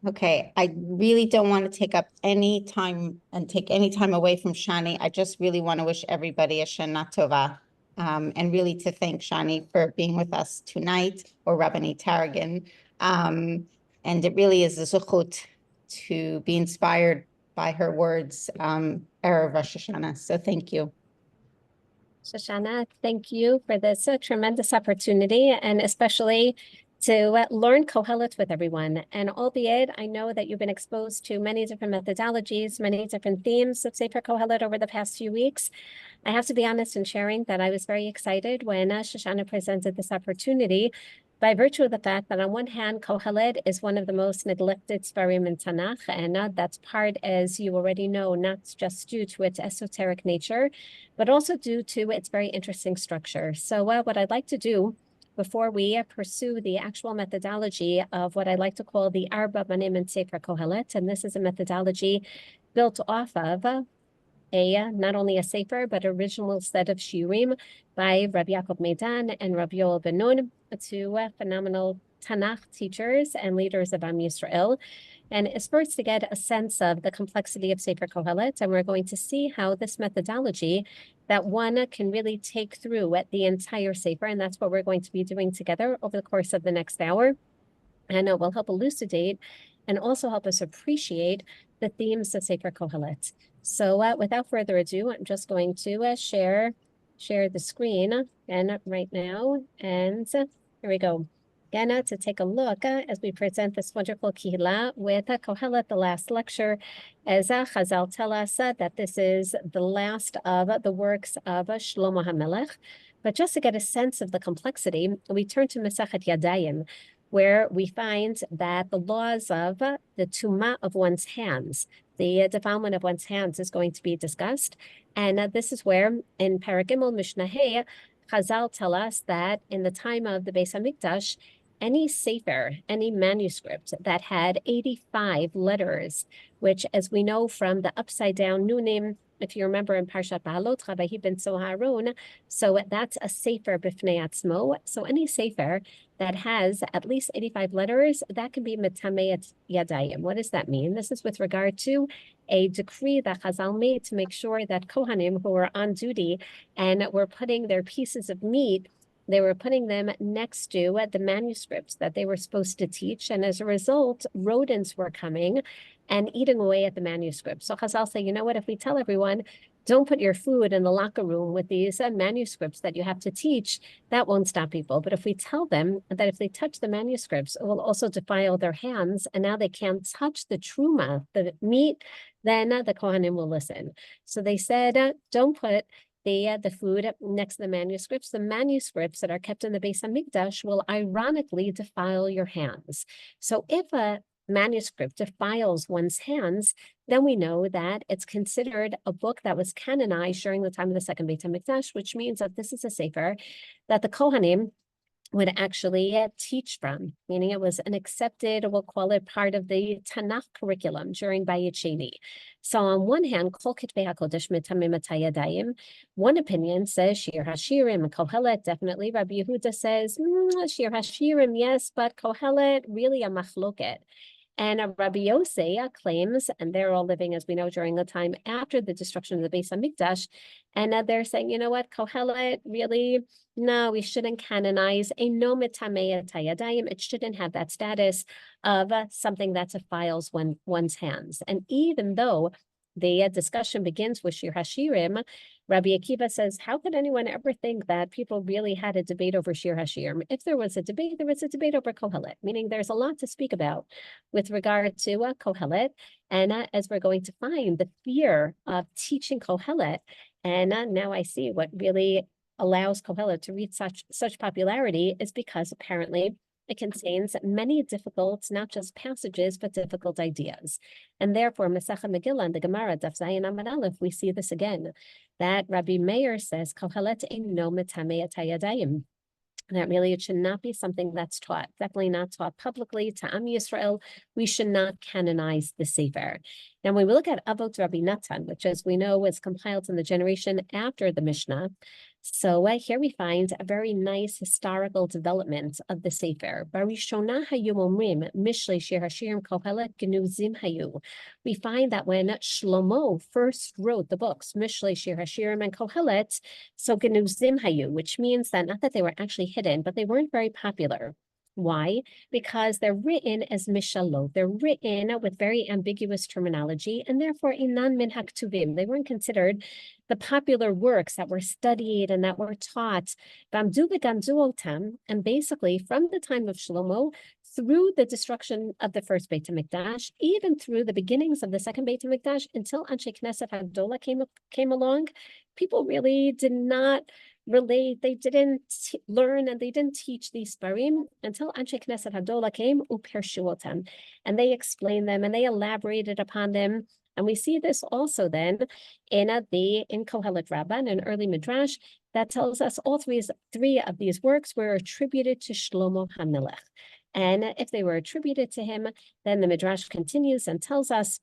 Okay, I really don't want to take up any time and take any time away from Shani. I just really want to wish everybody a Shana Tova, and really to thank Shani for being with us tonight, or Rabbanit Taragin. And it really is a zechut to be inspired by her words, Erev Rosh Hashanah. So thank you. Shoshana, thank you for this tremendous opportunity, and especially to learn Kohelet with everyone. And albeit I know that you've been exposed to many different methodologies, many different themes of Sefer Kohelet over the past few weeks, I have to be honest in sharing that I was very excited when Shoshana presented this opportunity by virtue of the fact that on one hand, Kohelet is one of the most neglected Sfarim in Tanakh, and that's part, as you already know, not just due to its esoteric nature, but also due to its very interesting structure. So what I'd like to do before we pursue the actual methodology of what I like to call the Arba Banim and Sefer Kohelet, and this is a methodology built off of not only a sefer, but original set of shiurim by Rabbi Yaakov Meidan and Rabbi Yoel Ben Nun, two phenomenal Tanakh teachers and leaders of Am Yisrael. And it's first to get a sense of the complexity of Sefer Kohelet, and we're going to see how this methodology that one can really take through at the entire sefer, and that's what we're going to be doing together over the course of the next hour. And it will help elucidate and also help us appreciate the themes of Sefer Kohelet. So without further ado, I'm just going to share the screen again right now. And here we go. Again, to take a look as we present this wonderful Kihila with Kohelet, the last lecture, as Chazal tell us that this is the last of the works of Shlomo HaMelech. But just to get a sense of the complexity, we turn to Masechet Yadayim, where we find that the laws of the tumah of one's hands, the defilement of one's hands, is going to be discussed. And this is where, in Paragimel Mishnah Hey, Chazal tell us that in the time of the Beis HaMikdash, any sefer, any manuscript that had 85 letters, which, as we know from the upside down nunim, if you remember in Parshat Bahalot, Rabbi ben Soharon, so that's a sefer b'fnei atzmo. So any sefer that has at least 85 letters, that can be metamei yadayim. What does that mean? This is with regard to a decree that Chazal made to make sure that Kohanim who were on duty and were putting their pieces of meat, they were putting them next to the manuscripts that they were supposed to teach. And as a result, rodents were coming and eating away at the manuscripts. So Chazal say, you know what, if we tell everyone, don't put your food in the locker room with these manuscripts that you have to teach, that won't stop people. But if we tell them that if they touch the manuscripts, it will also defile their hands, and now they can't touch the truma, the meat, then the Kohanim will listen. So they said, don't put the food next to the manuscripts. The manuscripts that are kept in the Beis HaMikdash will ironically defile your hands. So if a manuscript defiles one's hands, then we know that it's considered a book that was canonized during the time of the second Beit HaMikdash, which means that this is a sefer that the Kohanim would actually teach from, meaning it was an accepted, we'll call it part of the Tanakh curriculum during Bayit Sheni. So on one hand, Kol Kitvei HaKodesh Metamim Yadayim, one opinion says Shir HaShirim and Kohelet, definitely. Rabbi Yehuda says, Shir HaShirim, yes, but Kohelet, really a machloket. And Rabbi Yosei claims, and they're all living, as we know, during the time after the destruction of the Beis HaMikdash, and they're saying, you know what, Kohelet, really, no, we shouldn't canonize a no metamei yadayim. It shouldn't have that status of something that defiles one's hands. And even though the discussion begins with Shir HaShirim, Rabbi Akiva says, how could anyone ever think that people really had a debate over Shir HaShirim? If there was a debate, there was a debate over Kohelet, meaning there's a lot to speak about with regard to Kohelet. And as we're going to find, the fear of teaching Kohelet, and now I see what really allows Kohelet to reach such popularity is because apparently it contains many difficult, not just passages, but difficult ideas. And therefore, Masechet Megillah and the Gemara, Daf Zayin Amud Aleph, we see this again, that Rabbi Meir says, Kohelet eino metamei yadayim. That really it should not be something that's taught, definitely not taught publicly to Am Yisrael. We should not canonize the Sefer. Now, when we look at Avot Rabbi Natan, which as we know was compiled in the generation after the Mishnah, So here we find a very nice historical development of the Sefer. Barishona hayu omrim mishlei shir hashirim kohelet genuzim hayu. We find that when Shlomo first wrote the books Mishlei shir hashirim and Kohelet, so genuzim hayu, which means that not that they were actually hidden, but they weren't very popular. Why? Because they're written as mishalot. They're written with very ambiguous terminology, and therefore inan min haktuvim. They weren't considered the popular works that were studied and that were taught. And basically, from the time of Shlomo through the destruction of the first Beit HaMikdash, even through the beginnings of the second Beit HaMikdash, until Anshe Knesset Hagdola came along, people really did not relate, they didn't learn and they didn't teach these Sparim until Anshe Knesset Hagdola came, upershuotam, and they explained them and they elaborated upon them. And we see this also then in Kohelet Rabban, an early Midrash, that tells us all three of these works were attributed to Shlomo HaMelech. And if they were attributed to him, then the Midrash continues and tells us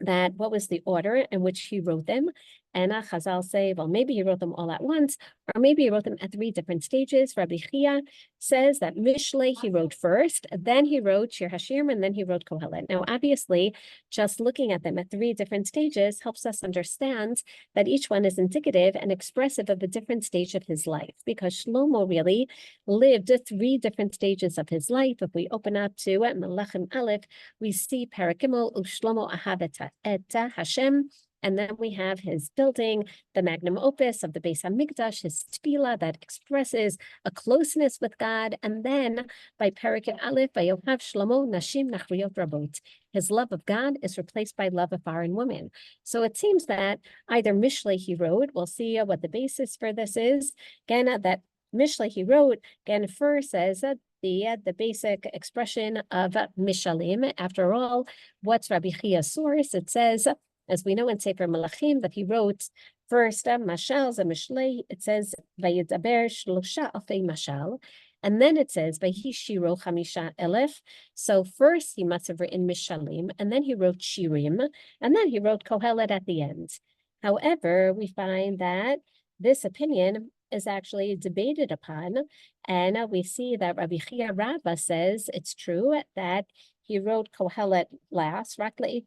that what was the order in which he wrote them. And Chazal say, well, maybe he wrote them all at once, or maybe he wrote them at 3 different stages. Rabbi Chia says that Mishlei he wrote first, then he wrote Shir Hashirim, and then he wrote Kohelet. Now, obviously, just looking at them at 3 different stages helps us understand that each one is indicative and expressive of a different stage of his life, because Shlomo really lived 3 different stages of his life. If we open up to Melachim Aleph, we see Parakimel Shlomo Ahav et Hashem. And then we have his building, the magnum opus of the Beis HaMikdash, his tefillah that expresses a closeness with God. And then by Perek Aleph, by Yohav Shlomo, Nashim Nachriot Rabot, his love of God is replaced by love of foreign women. So it seems that either Mishlei he wrote, we'll see what the basis for this is. Again, that Mishlei he wrote, again, first says the basic expression of Mishalim. After all, what's Rabbi Chia's source? It says, as we know in Sefer Malachim, that he wrote first Mashal, Mishlei, it says Vayidaber Shlosha Alfei Mashal, and then it says Vayishiro Chamisha Elef. So first he must have written Mishalim, and then he wrote Shirim, and then he wrote Kohelet at the end. However, we find that this opinion is actually debated upon, and we see that Rabbi Chia Rabbah says it's true that he wrote Kohelet last. Maybe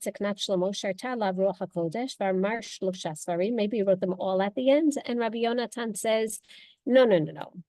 he wrote them all at the end. And Rabbi Yonatan says, no.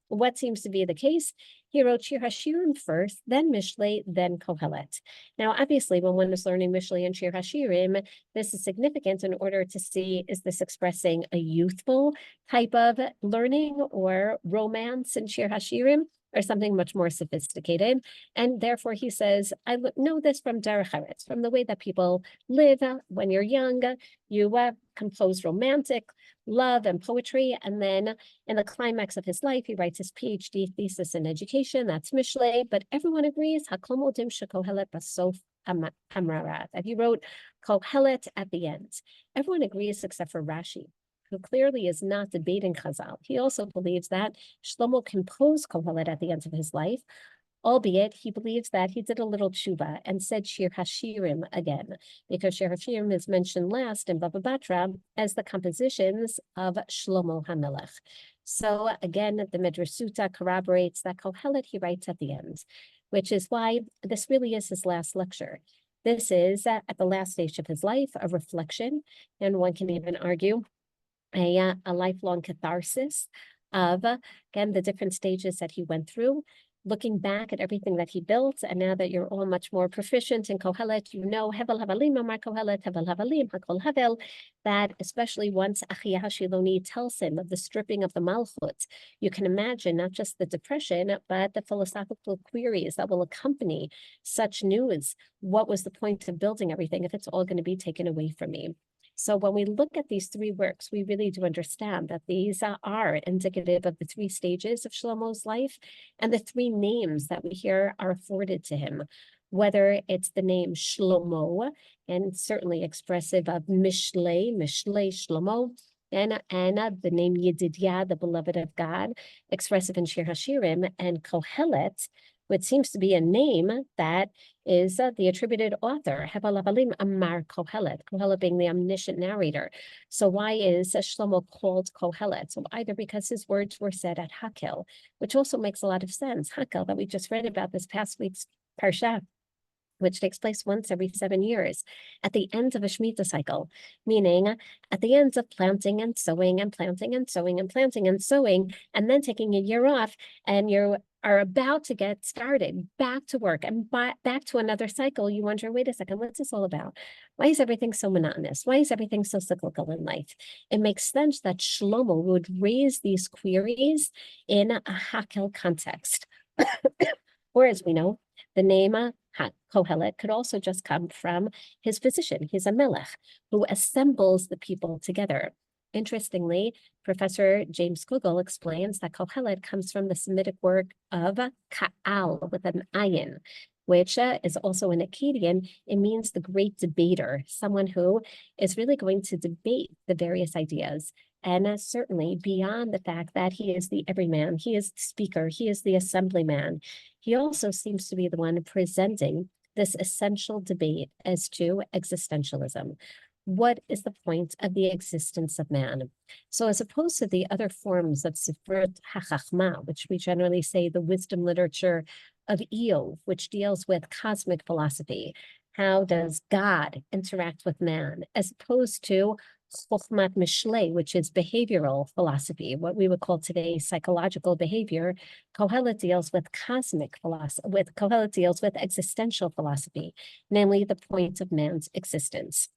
What seems to be the case? He wrote Shir Hashirim first, then Mishlei, then Kohelet. Now, obviously, when one is learning Mishlei and Shir Hashirim, this is significant in order to see, is this expressing a youthful type of learning or romance in Shir Hashirim, or something much more sophisticated? And therefore he says, I know this from Derech Eretz, from the way that people live. When you're young, you compose romantic love and poetry, and then in the climax of his life, he writes his PhD thesis in education, that's Mishlei, but everyone agrees, Haklom Odim Shekohelet Basof Hamrarat, that he wrote Kohelet at the end. Everyone agrees except for Rashi, who clearly is not debating Chazal. He also believes that Shlomo composed Kohelet at the end of his life, albeit he believes that he did a little tshuva and said Shir Hashirim again, because Shir Hashirim is mentioned last in Baba Batra as the compositions of Shlomo HaMelech. So again, the Midrash Sutta corroborates that Kohelet he writes at the end, which is why this really is his last lecture. This is, at the last stage of his life, a reflection, and one can even argue a lifelong catharsis of, again, the different stages that he went through, looking back at everything that he built. And now that you're all much more proficient in Kohelet, you know Hevel Havalim Amar Kohelet, Hevel Havalim, Hakol Havel, that especially once Achiyah Shiloni tells him of the stripping of the Malchut, you can imagine not just the depression, but the philosophical queries that will accompany such news. What was the point of building everything if it's all going to be taken away from me? So when we look at these 3 works, we really do understand that these are indicative of the 3 stages of Shlomo's life and the 3 names that we hear are afforded to him, whether it's the name Shlomo, and certainly expressive of Mishlei Shlomo, and the name Yedidyah, the beloved of God, expressive in Shir Hashirim, and Kohelet, which seems to be a name that is the attributed author, Hevel Havalim Amar Kohelet, Kohelet being the omniscient narrator. So why is Shlomo called Kohelet? So either because his words were said at Hakel, which also makes a lot of sense. Hakel that we just read about this past week's Parsha, which takes place once every 7 years at the end of a Shemitah cycle, meaning at the ends of planting and sowing and planting and sowing and planting and sowing, and then taking a year off, and you are about to get started, back to work and back to another cycle. You wonder, wait a second, what's this all about? Why is everything so monotonous? Why is everything so cyclical in life? It makes sense that Shlomo would raise these queries in a Hakel context. Or as we know, the name Kohelet could also just come from his position. He's a melech who assembles the people together. Interestingly, Professor James Kugel explains that Kohelet comes from the Semitic word of ka'al with an ayin, which is also an Akkadian. It means the great debater, someone who is really going to debate the various ideas. And certainly beyond the fact that he is the everyman, he is the speaker, he is the assemblyman, he also seems to be the one presenting this essential debate as to existentialism. What is the point of the existence of man? So as opposed to the other forms of Sifrut HaChachma, which we generally say the wisdom literature of Iyov, which deals with cosmic philosophy, how does God interact with man, as opposed to Chokhmat Mishle, which is behavioral philosophy, what we would call today psychological behavior. Kohelet deals with cosmic philosophy, Kohelet deals with existential philosophy, namely the point of man's existence.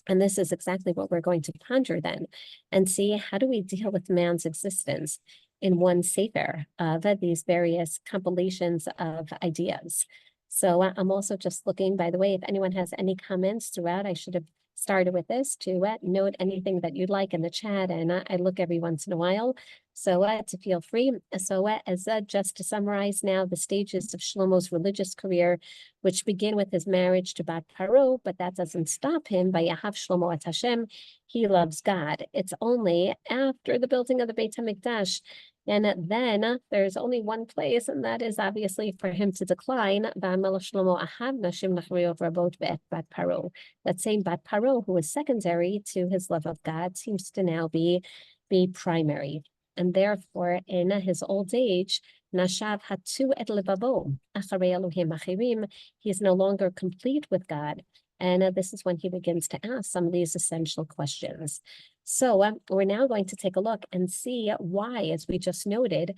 And this is exactly what we're going to ponder then and see, how do we deal with man's existence in one sefer of these various compilations of ideas. So I'm also just looking, by the way, if anyone has any comments throughout, I should have started with this to note anything that you'd like in the chat, and I look every once in a while, so to feel free. So as just to summarize now the stages of Shlomo's religious career, which begin with his marriage to Bat Paro, but that doesn't stop him. By Yahav Shlomo et Hashem, he loves God. It's only after the building of the Beit HaMikdash, and then there's only one place, and that is obviously for him to decline. That same Bat Paro, who was secondary to his love of God, seems to now be primary. And therefore, in his old age, Nashav hatu et levavo, acharei Elohim achirim, he is no longer complete with God. And this is when he begins to ask some of these essential questions. So we're now going to take a look and see why, as we just noted,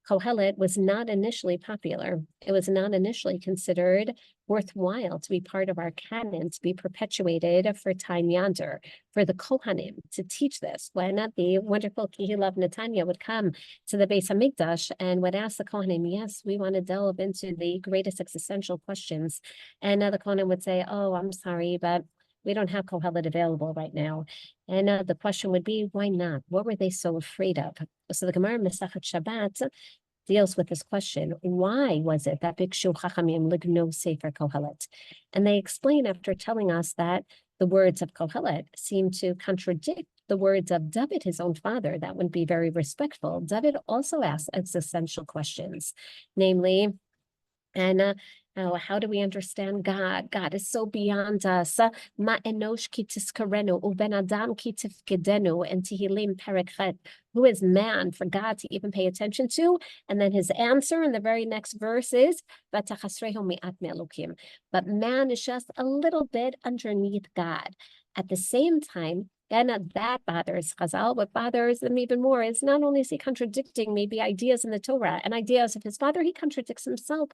Kohelet was not initially popular. It was not initially considered worthwhile to be part of our canon, to be perpetuated for time yonder, for the Kohanim to teach this. When the wonderful Kehillah of Netanya would come to the Beis HaMikdash and would ask the Kohanim, yes, we want to delve into the greatest existential questions. And the Kohanim would say, oh, I'm sorry, but we don't have Kohelet available right now. And the question would be, why not? What were they so afraid of? So the Gemara Masechet Shabbat deals with this question. Why was it that Bikshu Chachamim ligno Sefer Kohelet? And they explain, after telling us that the words of Kohelet seem to contradict the words of David, his own father. That wouldn't be very respectful. David also asks existential questions, namely, and how do we understand God? God is so beyond us. Ma enosh ki tizkarenu, uben adam ki tifkedenu, and Tehillim perek chet. Who is man for God to even pay attention to? And then his answer in the very next verse is, v'tachasrehu mi'at me'elokim. But man is just a little bit underneath God. At the same time, and that bothers Chazal. What bothers them even more is not only is he contradicting maybe ideas in the Torah and ideas of his father, he contradicts himself.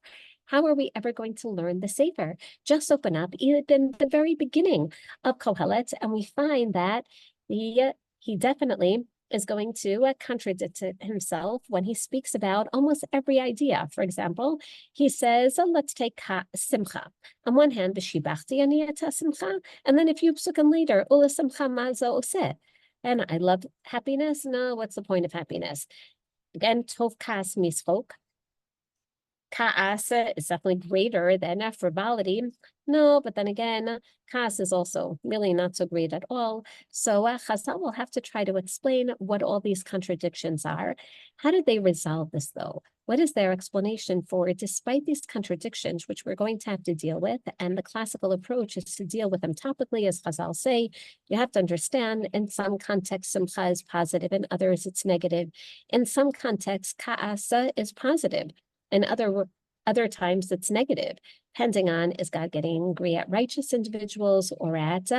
How are we ever going to learn the Sefer? Just open up even the very beginning of Kohelet, and we find that he definitely is going to contradict himself when he speaks about almost every idea. For example, he says, let's take simcha. On one hand, v'shibachti ani et simcha, and then a few psukim later, ula simcha mazo oseh. And I love happiness. No, what's the point of happiness? Again, tov kas mischok. Ka'asa is definitely greater than frivolity. No, but then again, Ka'as is also really not so great at all. So Chazal will have to try to explain what all these contradictions are. How did they resolve this, though? What is their explanation for it, despite these contradictions, which we're going to have to deal with? And the classical approach is to deal with them topically, as Chazal say. You have to understand, in some contexts, simcha is positive, in others it's negative. In some contexts, ka'asa is positive. In other times, it's negative, depending on, is God getting angry at righteous individuals or at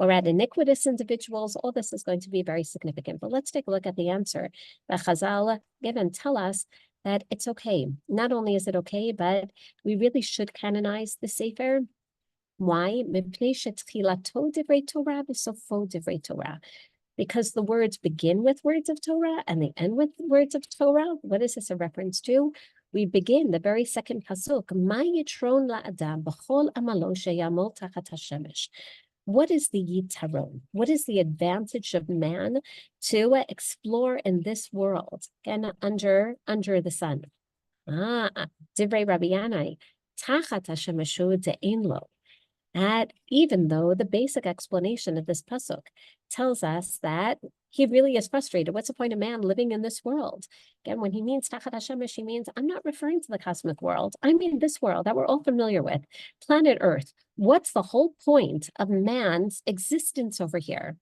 iniquitous individuals? All this is going to be very significant. But let's take a look at the answer that Chazal give and tell us that it's okay. Not only is it okay, but we really should canonize the Sefer. Why? Because the words begin with words of Torah and they end with words of Torah. What is this a reference to? We begin the very second pasuk. Ma yitron la'adam b'chol amalo sheyamol tachat hashemesh. What is the yitron? What is the advantage of man to explore in this world and under the sun? Divrei Rabbi Yanai, tachat hashemeshu de'ein lo. That even though the basic explanation of this pasuk tells us that he really is frustrated. What's the point of man living in this world? Again, when he means tachat hashemesh, he means I'm not referring to the cosmic world. I mean this world that we're all familiar with, planet Earth. What's the whole point of man's existence over here?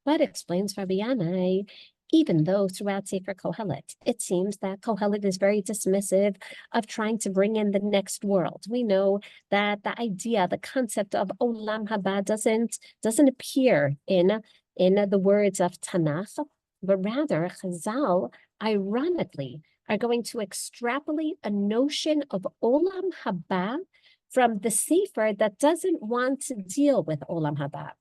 But explains Rabbi Yanai, even though throughout Sefer Kohelet, it seems that Kohelet is very dismissive of trying to bring in the next world. We know that the idea, the concept of Olam Haba doesn't appear in the words of Tanakh, but rather Chazal, ironically, are going to extrapolate a notion of Olam Haba from the Sefer that doesn't want to deal with Olam Haba.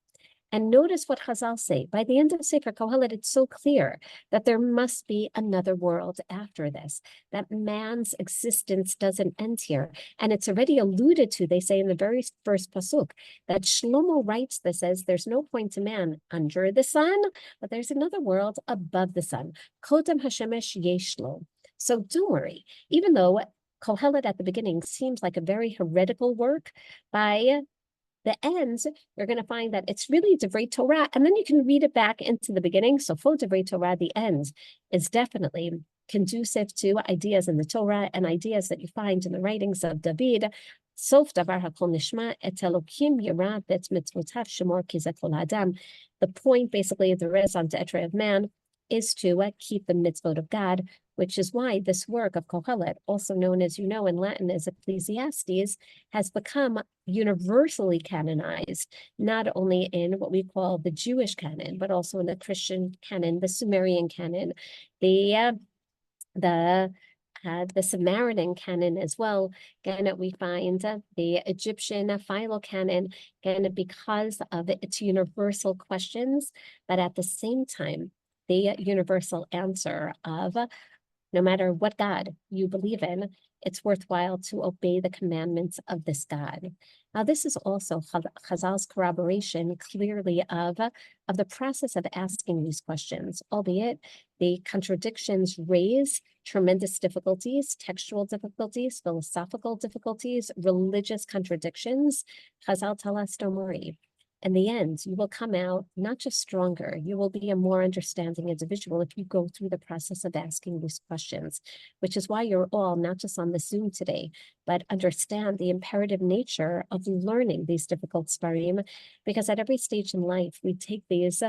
And notice what Chazal say. By the end of Sefer Kohelet, it's so clear that there must be another world after this, that man's existence doesn't end here. And it's already alluded to, they say in the very first pasuk, that Shlomo writes this as there's no point to man under the sun, but there's another world above the sun. Kodem Hashemesh Yeshlo. So don't worry, even though Kohelet at the beginning seems like a very heretical work, by the ends, you're going to find that it's really Divrei Torah, and then you can read it back into the beginning. So for Divrei Torah, the end is definitely conducive to ideas in the Torah and ideas that you find in the writings of David. Sof davar hakol nishma et Elokim yira bet mitzvotav shemor kizekol adam. The point basically of the raison d'etre of man is to keep the mitzvot of God, which is why this work of Kohelet, also known as, in Latin as Ecclesiastes, has become universally canonized, not only in what we call the Jewish canon, but also in the Christian canon, the Sumerian canon, the Samaritan canon as well. Again, we find the Egyptian Philo canon, again, because of its universal questions, but at the same time, the universal answer of no matter what God you believe in, it's worthwhile to obey the commandments of this God. Now, this is also Chazal's corroboration clearly of the process of asking these questions, albeit the contradictions raise tremendous difficulties, textual difficulties, philosophical difficulties, religious contradictions. Chazal tell us, don't worry. In the end, you will come out not just stronger, you will be a more understanding individual if you go through the process of asking these questions, which is why you're all not just on the Zoom today, but understand the imperative nature of learning these difficult Sfarim, because at every stage in life, we take these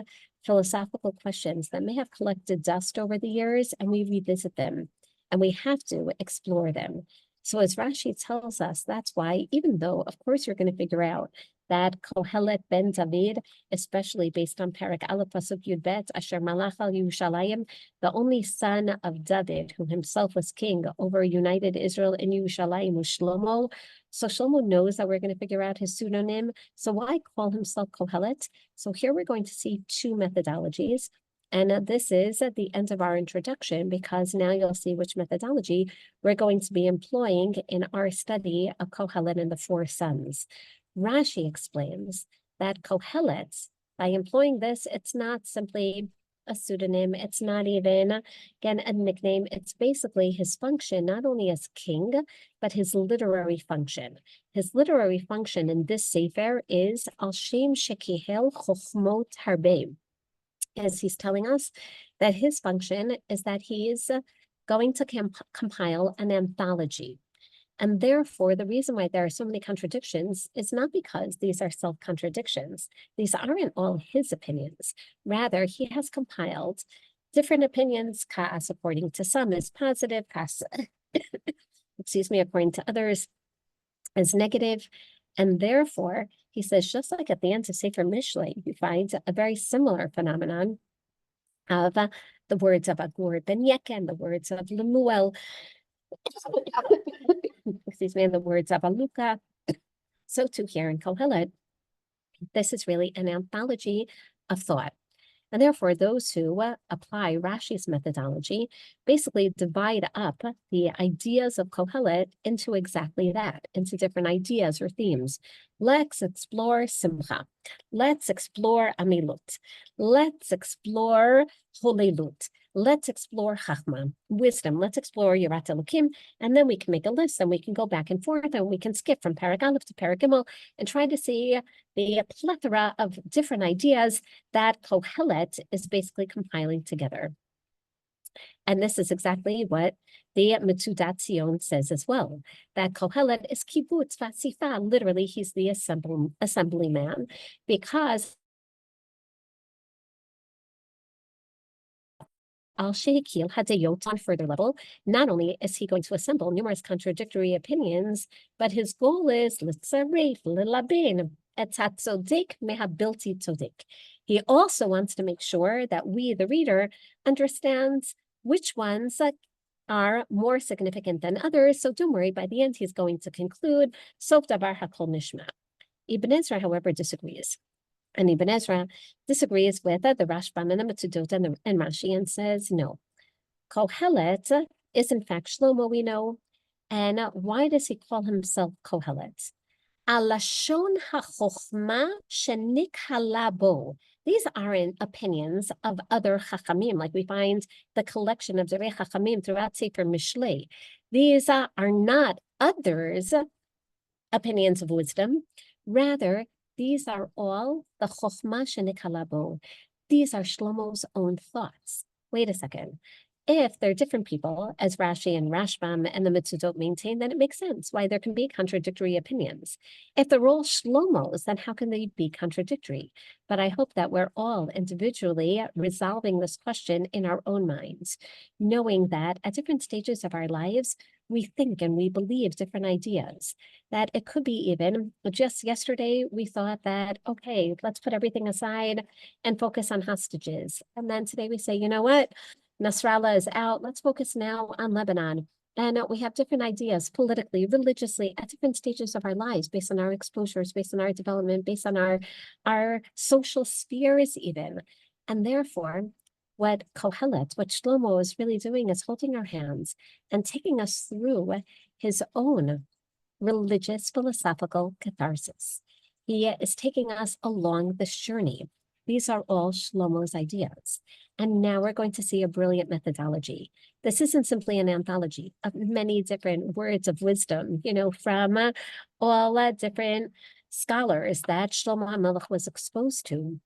philosophical questions that may have collected dust over the years and we revisit them, and we have to explore them. So as Rashi tells us, that's why, even though, of course, you're going to figure out that Kohelet ben David, especially based on Parak Aleph Pasuk Yud Bet, Asher Malach al Yerushalayim, the only son of David, who himself was king over united Israel in Yerushalayim, was Shlomo. So Shlomo knows that we're going to figure out his pseudonym. So why call himself Kohelet? So here we're going to see two methodologies. And this is at the end of our introduction, because now you'll see which methodology we're going to be employing in our study of Kohelet and the four sons. Rashi explains that Kohelet, by employing this, it's not simply a pseudonym. It's not even, again, a nickname. It's basically his function, not only as king, but his literary function. His literary function in this sefer is Al Shem Shekihel Chochmot Harbe, as he's telling us that his function is that he is going to compile an anthology. And therefore, the reason why there are so many contradictions is not because these are self-contradictions. These aren't all his opinions. Rather, he has compiled different opinions. Ka'as, according to some, is positive. Ka'as, excuse me, according to others, is negative. And therefore, he says, just like at the end of Sefer Mishlei, you find a very similar phenomenon of the words of Agur ben Yeken, the words of Lemuel, excuse me, in the words of Aluka. So too here in Kohelet, this is really an anthology of thought. And therefore, those who apply Rashi's methodology basically divide up the ideas of Kohelet into exactly that, into different ideas or themes. Let's explore Simcha. Let's explore Amilut. Let's explore Holelut. Let's explore Chachma, wisdom. Let's explore Yirat Elokim, and then we can make a list and we can go back and forth and we can skip from Parag Aleph to Parag Gimel and try to see the plethora of different ideas that Kohelet is basically compiling together. And this is exactly what the Metzudat Zion says as well, that Kohelet is kibbutz vasifa. Literally, he's the assemblyman, because Al Shehikil Hadayot on further level, not only is he going to assemble numerous contradictory opinions, but his goal is Litzaref Lilaben et Tzodek Mehabilti Tzodek. He also wants to make sure that we, the reader, understands which ones are more significant than others. So don't worry, by the end, he's going to conclude Sof Davar Hakol Nishma. Ibn Ezra, however, disagrees. And Ibn Ezra disagrees with the Rashbam and the Metzudot and Rashi and says, no, Kohelet is in fact Shlomo, we know. And why does he call himself Kohelet? Alashon ha'chochma shenik halabo. These aren't opinions of other chachamim, like we find the collection of Zerei Chachamim throughout Sefer Mishlei. These are not others' opinions of wisdom. Rather, these are all the chokhmah shenik halabo. These are Shlomo's own thoughts. Wait a second. If they're different people, as Rashi and Rashbam and the Metzudot maintain, then it makes sense why there can be contradictory opinions. If they're all Shlomos, then how can they be contradictory? But I hope that we're all individually resolving this question in our own minds, knowing that at different stages of our lives, we think and we believe different ideas. That it could be even just yesterday, we thought that, okay, let's put everything aside and focus on hostages. And then today we say, you know what? Nasrallah is out. Let's focus now on Lebanon. And we have different ideas politically, religiously, at different stages of our lives, based on our exposures, based on our development, based on our social spheres even. And therefore, what Kohelet, what Shlomo is really doing is holding our hands and taking us through his own religious, philosophical catharsis. He is taking us along this journey. These are all Shlomo's ideas. And now we're going to see a brilliant methodology. This isn't simply an anthology of many different words of wisdom, from all different scholars that Shlomo HaMelech was exposed to.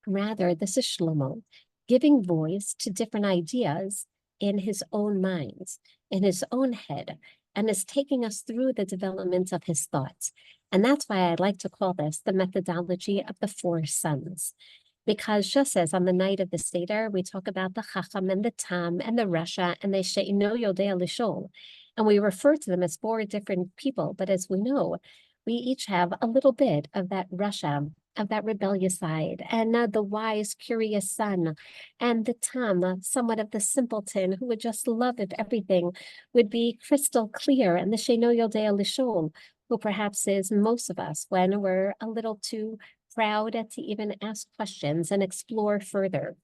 Rather, this is Shlomo giving voice to different ideas in his own mind, in his own head, and is taking us through the development of his thoughts. And that's why I like to call this the methodology of the four sons. Because just as on the night of the Seder, we talk about the Chacham and the Tam and the Rasha and the She'ino Yodea Lishol, and we refer to them as four different people. But as we know, we each have a little bit of that Rasha, of that rebellious side, and the wise, curious son, and the Tam, somewhat of the simpleton who would just love if everything would be crystal clear, and the She'ino Yodea Lishol, who perhaps is most of us when we're a little too proud to even ask questions and explore further.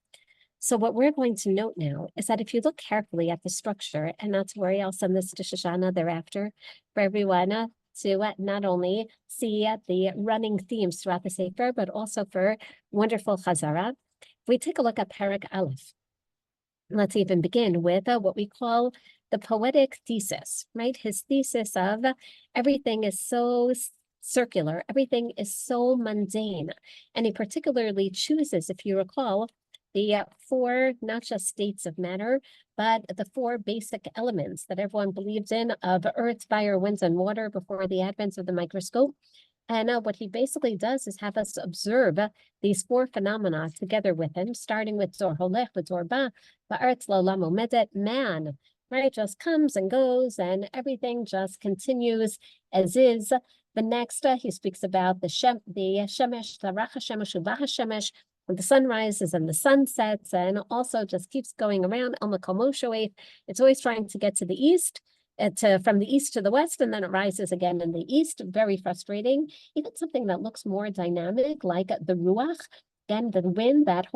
So what we're going to note now is that if you look carefully at the structure, and not to worry, I'll send this to Shoshana thereafter for everyone to not only see the running themes throughout the Sefer, but also for wonderful Chazara. If we take a look at Parak Aleph, let's even begin with what we call the poetic thesis, right? His thesis of everything is so circular, everything is so mundane. And he particularly chooses, if you recall, the four, not just states of matter, but the four basic elements that everyone believed in of earth, fire, winds, and water before the advent of the microscope. And what he basically does is have us observe these four phenomena together with him, starting with Zor Holech, with Zor Ba, Ba'aretz L'olam Omedet, man, right, just comes and goes, and everything just continues as is. The next, he speaks about the Shemesh, the Rach HaShemesh, Ubah HaShemesh, when the sun rises and the sun sets, and also just keeps going around. It's always trying to get to the east, from the east to the west, and then it rises again in the east. Very frustrating. Even something that looks more dynamic, like the ruach, again, the wind that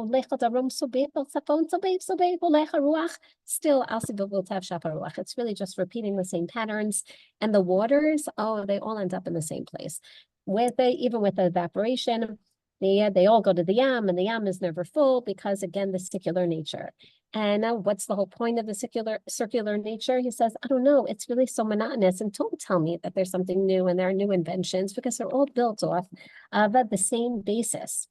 still it's really just repeating the same patterns. And the waters, oh, they all end up in the same place. Even with the evaporation, they all go to the yam, and the yam is never full because, again, the secular nature. And what's the whole point of the circular nature? He says, I don't know, it's really so monotonous, and don't tell me that there's something new and there are new inventions, because they're all built off of the same basis.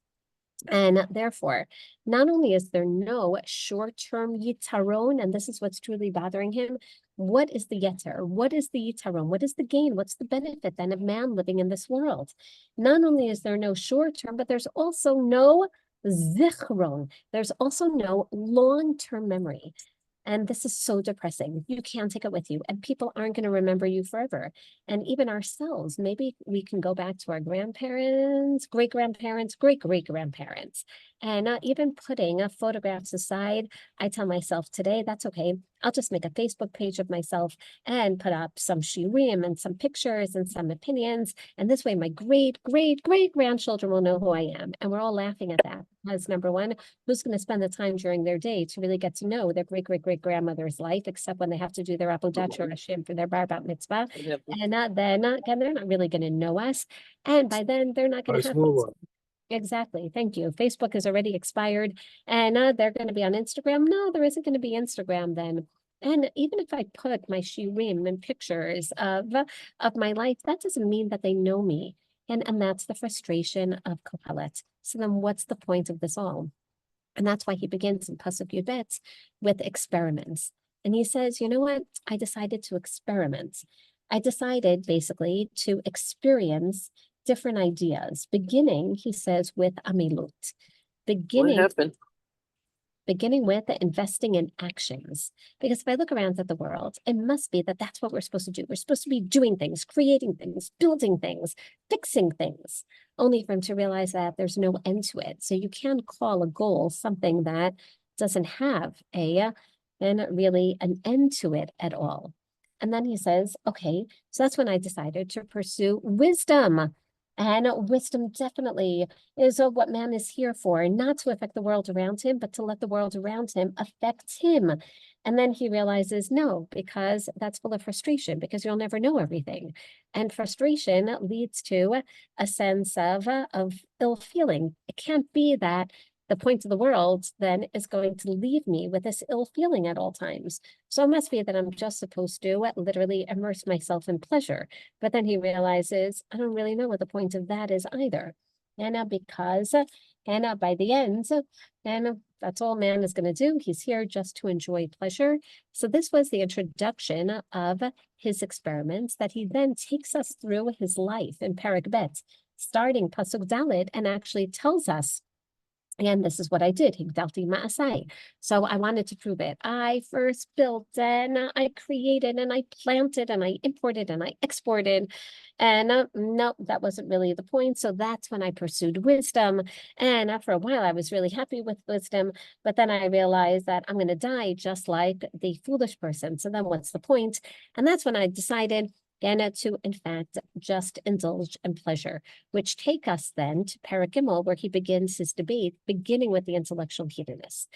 And therefore, not only is there no short-term yitaron, and this is what's truly bothering him, what is the yeter? What is the yitaron? What is the gain? What's the benefit then of man living in this world? Not only is there no short-term, but there's also no zichron. There's also no long-term memory. And this is so depressing. You can't take it with you, and people aren't going to remember you forever. And even ourselves, maybe we can go back to our grandparents, great-grandparents, great-great-grandparents, and even putting photographs aside. I tell myself today, that's okay. I'll just make a Facebook page of myself and put up some shiurim and some pictures and some opinions. And this way, my great-great-great-grandchildren will know who I am. And we're all laughing at that. Because number one, who's going to spend the time during their day to really get to know their great-great-great-grandmother's life, except when they have to do their avodat Hashem for their bar bat mitzvah. And again, they're not really going to know us. And by then, they're not going to have this. Exactly. Thank you. Facebook is already expired, and they're going to be on Instagram. No, there isn't going to be Instagram then. And even if I put my shiurim and pictures of my life, that doesn't mean that they know me. And that's the frustration of Kohelet. So then what's the point of this all? And that's why he begins in Pasuk Yud Bet with experiments. And he says, you know what? I decided to experiment. I decided basically to experience different ideas, beginning, he says, with amilut. Beginning with investing in actions. Because if I look around at the world, it must be that that's what we're supposed to do. We're supposed to be doing things, creating things, building things, fixing things, only for him to realize that there's no end to it. So you can't call a goal something that doesn't have really an end to it at all. And then he says, okay, so that's when I decided to pursue wisdom. And wisdom definitely is what man is here for, not to affect the world around him, but to let the world around him affect him. And then he realizes, no, because that's full of frustration, because you'll never know everything. And frustration leads to a sense of ill feeling. It can't be that the point of the world then is going to leave me with this ill feeling at all times. So it must be that I'm just supposed to literally immerse myself in pleasure. But then he realizes, I don't really know what the point of that is either. And because by the end, and that's all man is going to do. He's here just to enjoy pleasure. So this was the introduction of his experiments that he then takes us through his life in Parak Bet, starting Pasuk Dalet, and actually tells us, and this is what I did. Higdalti ma'asai. So I wanted to prove it. I first built and I created and I planted and I imported and I exported. And no, that wasn't really the point. So that's when I pursued wisdom. And after a while, I was really happy with wisdom. But then I realized that I'm going to die just like the foolish person. So then what's the point? And that's when I decided to, in fact, just indulge in pleasure, which take us then to Parak Gimel, where he begins his debate, beginning with the intellectual hedonists.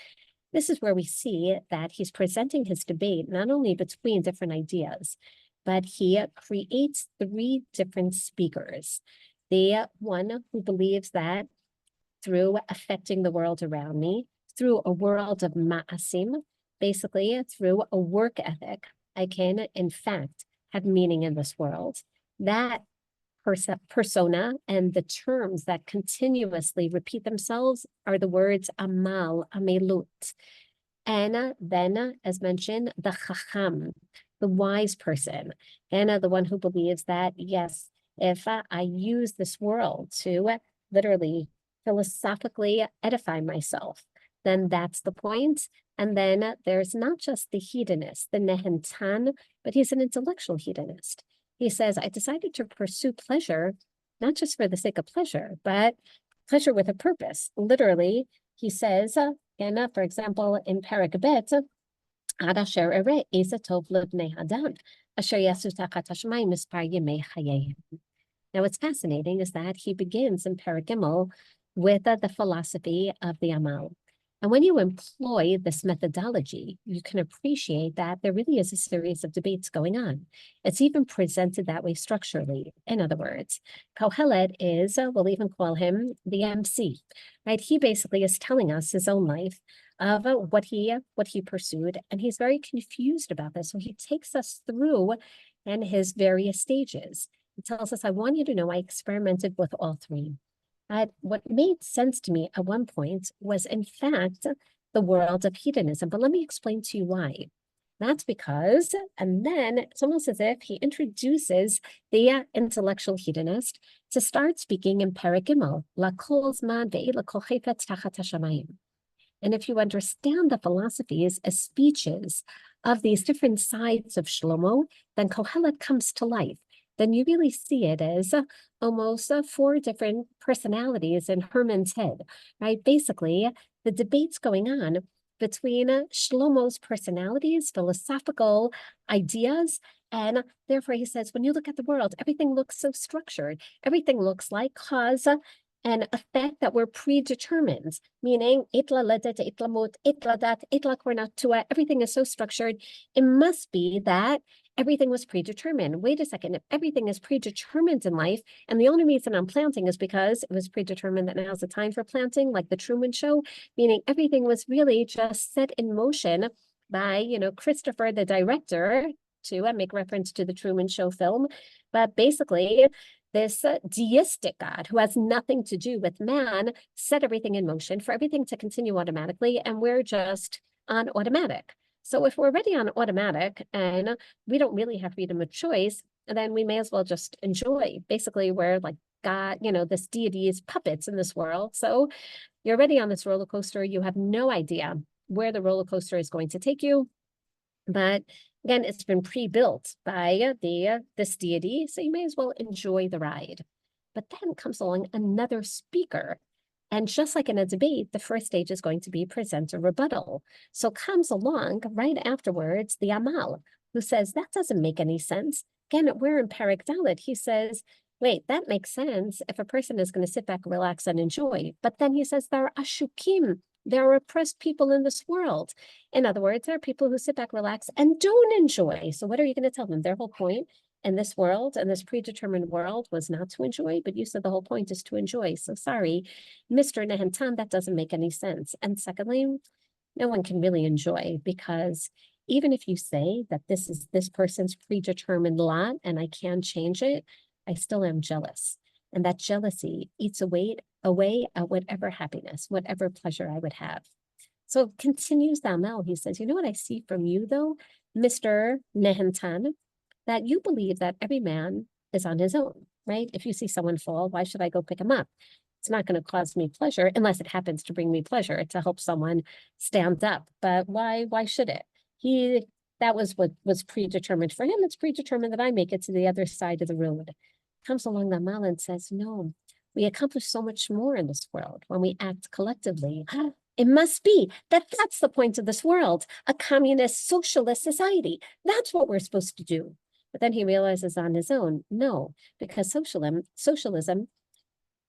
This is where we see that he's presenting his debate not only between different ideas, but he creates three different speakers. The one who believes that through affecting the world around me, through a world of ma'asim, basically through a work ethic, I can, in fact, have meaning in this world. That persona and the terms that continuously repeat themselves are the words amal, amelut. And then, as mentioned, the chacham, the wise person, and the one who believes that, yes, if I use this world to literally philosophically edify myself, then that's the point. And then there's not just the hedonist, the nehentan, but he's an intellectual hedonist. He says, I decided to pursue pleasure, not just for the sake of pleasure, but pleasure with a purpose. Literally, he says, and for example, in Perek Bet, Ad asher ere eza tov lebnei adam, asher yasu tachat hashamayim mispar yemei chayeihem. Now, what's fascinating is that he begins in Perek Gimel with the philosophy of the Amal. And when you employ this methodology, you can appreciate that there really is a series of debates going on. It's even presented that way structurally. In other words, Kohelet is, we'll even call him the MC, right? He basically is telling us his own life of what he pursued, and he's very confused about this. So he takes us through and his various stages. He tells us, I want you to know I experimented with all three. What made sense to me at one point was, in fact, the world of hedonism. But let me explain to you why. That's because, and then it's almost as if he introduces the intellectual hedonist to start speaking in Perek Gimel, La kol zman ve'ela kol chayfetz tachat hashamayim. And if you understand the philosophies as speeches of these different sides of Shlomo, then Kohelet comes to life. Then you really see it as almost 4 different personalities in Herman's head, right? Basically, the debates going on between Shlomo's personalities, philosophical ideas, and therefore he says, when you look at the world, everything looks so structured. Everything looks like cause and effect that were predetermined, meaning itla ledet, itla mut, itla dat, itla kornatua, everything is so structured. It must be that everything was predetermined. Wait a second, if everything is predetermined in life, and the only reason I'm planting is because it was predetermined that now's the time for planting, like the Truman Show, meaning everything was really just set in motion by, Christopher, the director, to make reference to the Truman Show film. But basically, this deistic God who has nothing to do with man set everything in motion for everything to continue automatically, and we're just on automatic. So if we're already on automatic and we don't really have freedom of choice, then we may as well just enjoy. Basically, we're like God, this deity is puppets in this world. So you're already on this roller coaster. You have no idea where the roller coaster is going to take you. But again, it's been pre-built by this deity, so you may as well enjoy the ride. But then comes along another speaker. And just like in a debate, the first stage is going to be present a rebuttal. So comes along right afterwards the Amal, who says, that doesn't make any sense. Again, we're in Perek Dalet. He says, wait, that makes sense if a person is going to sit back, relax, and enjoy. But then he says, there are ashukim. There are oppressed people in this world. In other words, there are people who sit back, relax, and don't enjoy. So what are you going to tell them? Their whole point in this world, in this predetermined world, was not to enjoy, but you said the whole point is to enjoy. So sorry, Mr. Nehentan, that doesn't make any sense. And secondly, no one can really enjoy, because even if you say that this is this person's predetermined lot and I can't change it, I still am jealous. And that jealousy eats away at whatever happiness, whatever pleasure I would have. So continues the Amal. He says, you know what I see from you, though, Mr. Nehentan, that you believe that every man is on his own, right? If you see someone fall, why should I go pick him up? It's not going to cause me pleasure unless it happens to bring me pleasure to help someone stand up. But why should it? That was what was predetermined for him. It's predetermined that I make it to the other side of the road. Comes along the Amal and says, no, we accomplish so much more in this world when we act collectively. It must be that that's the point of this world, a communist socialist society. That's what we're supposed to do. But then he realizes on his own, no, because socialism